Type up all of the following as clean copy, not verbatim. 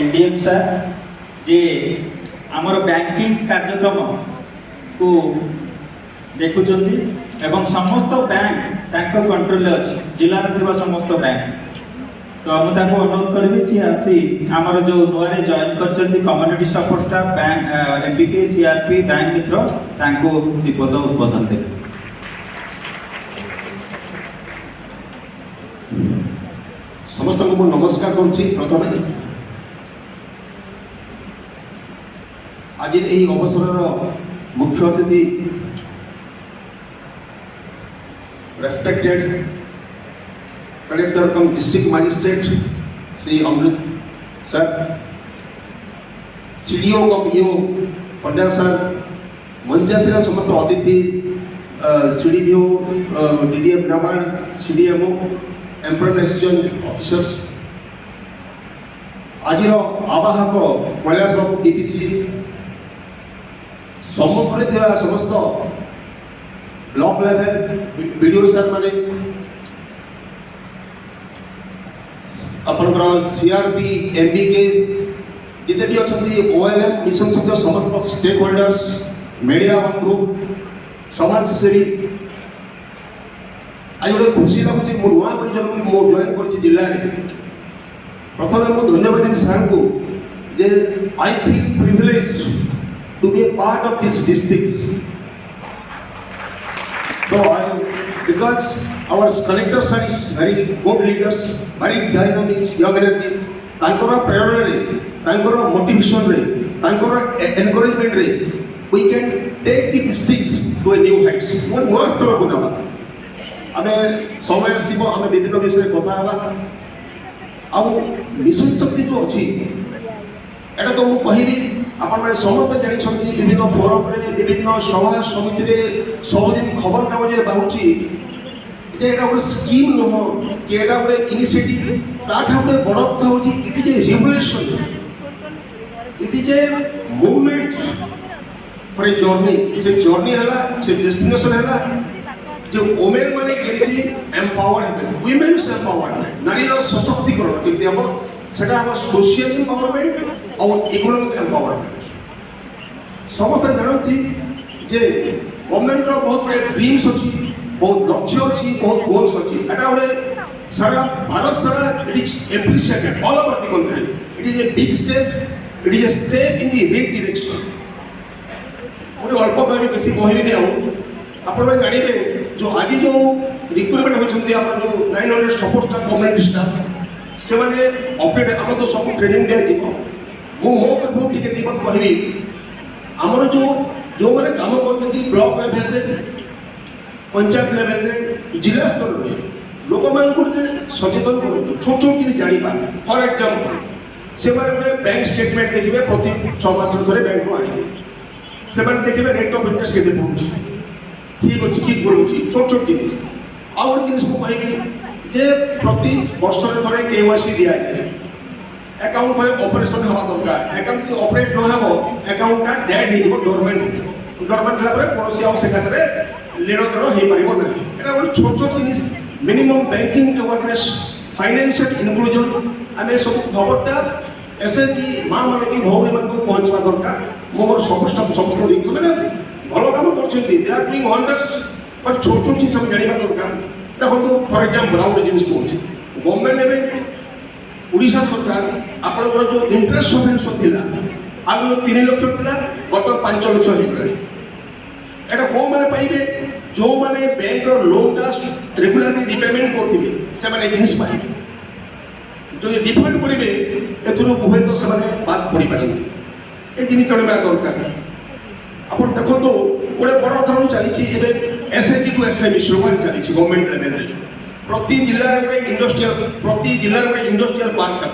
NDM sir जे आमर banking कार्यक्रम को देखुचंती एवं समस्त बैंक तांको कंट्रोल अच्छी जिलार थिबा समस्त बैंक तो मुझे अनुरोध करी सी आसी आमर जो नुआरे जॉइन कर community support staff bank MBK CRP bank मित्र तांको दीपद उद्बोधन देवे। समस्त को नमस्कार करुच्ची। प्रथम आज यही अवसर मुख्य अतिथि रेस्पेक्टेड कलेक्टर कम district magistrate Shri Amrit sir, CDO कम ईओ पंड्या सर, मंचासीर समस्त अतिथि CDO DDM grammar CDMO employment exchange officers, आज आवाहक कैलाश बाबू डीपीसी, सम्मुखें थे समस्त ब्लॉक लेवल वीडियो सर माने, अपन सीआरपी एमबीके जिते भी अच्छा ओएलएम मिशन सहित समस्त स्टेक होल्डर्स, मीडिया बंधु, समाजसेवी, आज गोटे खुशी लगुच नुआ जॉइन कर जिले में। प्रथम मुझे धन्यवाद देवी सर को जे I feel privilege to be a part of this district. So because our collector sir is very good leaders, very dynamic, young energy, तांकोरा प्रेरणा रे, तांकोरा मोटिवेशन रे, तांकोरा encouragement रे, we can take the districts to a new heights. वो नया स्तर को नवा। हमें समय सीमा हमें विभिन्न विषय कथा हवा। अब मिशन शक्ति जो अच्छी, एटा तो मु कहिबी आपण माने समस्त जानि छथि विभिन्न फोरम रे, विभिन्न सभा समिति रे सबदिन खबर कागज रे बाहुची जे एटा ଗୋଟେ स्कीम नहो कि एटा ଗୋଟେ इनिशिएटिव ताठा ଗୋଟେ बड़ कथा होची it is a revolution, it is a movement for a journey. से जर्नी हला, से डेस्टिनेशन हला जे वुमेन माने केति एम्पावर्ड हेबे, वुमेन्स एम्पावर्डमेंट, नारी रो सशक्तिकरण केति हबो, सेटा हम सोशल एम्पावरमेंट और इकोनॉमिक एम्पावरमेंट। समस्त जानती जे गवर्नमेंट रो बहुत बड़े ड्रीम्स अछि, बहुत लक्ष्य अछि, बहुत गोल्स अछि। एटा गोटे सारा भारत सारा it is appreciated all over the country. It is a big step, it is a step in the right direction. गोटे अल्प कहबी बेसी कहबी नै आ आपण में जानिबे जो आज जो रिक्रूटमेंट होछंती आपण जो 900 सपोर्ट स्टाफ कम्युनिटी स्टाफ से माने ऑपरेट हम तो सब ट्रेनिंग दिया जीव मो तरफ ठीक है कहबी आमर जो मैंने काम करते ब्लॉक लेवल रे, पंचायत लेवल रे, जिला स्तर रे लोक मान को सचेतन करते छोट छोट कि जानी पा। फॉर एग्जांपल से माने बैंक स्टेटमेंट देखिबे प्रति 6 मास रे बैंक को आनी से माने देखिबे रेट ऑफ इंटरेस्ट केते पहुंची, ठीक अछि कि बोलुची छोट छोट जिनिस। आ और जिनिस को कहबी जे प्रति वर्ष रे थरे केवाईसी दिया जाए, अकाउंट थरे ऑपरेशन हवा दरकार, अकाउंट ऑपरेट न हेबो अकाउंट टा डेड हे जिवो, डोरमेंट हला परे कोनोसी आउ से खातिर लेनो देनो हे परिबो नाही। एटा गोटे छोट छोट जिनिस minimum banking awareness, financial inclusion आमे सब खबरटा एसएचजी मां मान की भौणी मान को पहुंचवा दरकार। मोर सबस्टाफ सब को रिक्रूटमेंट भलो काम करछंती, they are doing wonders, but छोट छोट चीज सब जानिबा दरकार। देखो फॉर एग्जांपल आउ जिनिस पहुंची गवर्नमेंट एबे ओडिशा सरकार आपनकर जो इंटरेस्ट सबवेंशन थिला आगो 3 लाख थिला गत 5 लाख हे गला। एटा को माने पाइबे जो माने बैंक रो लोन टा रेगुलरली रिपेमेंट करथिबे से माने जिनिस पाइबे, जो डिफॉल्ट करिवे एथुरो होय तो से माने बात पड़ी पारंती। ए जिनिस जणबा दरकार। आपण देखो तो ओडे बड़ धरन चली छि एबे एसएचजी टू एसएमई स्लोगान चली छि गवर्नमेंट लेवल रे। प्रति जिल्ला रे गोटे इंडस्ट्रियल, प्रति जिल्ला रे गोटे इंडस्ट्रियल पार्क का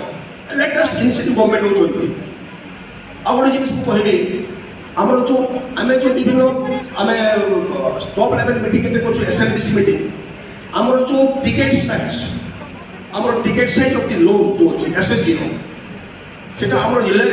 लेटेस्ट इनिशिएटिव गवर्नमेंट होचंती। आ गोटे जिनिस को कहबे हमर जो आमे जो विभिन्न आमे टॉप लेवल मीटिंग के कोछ एसएलबीसी मीटिंग हमर जो टिकट साइज, हमर ticket size of the loan जो अछि एसएचजी नो सेटा हमर जिल्ला रे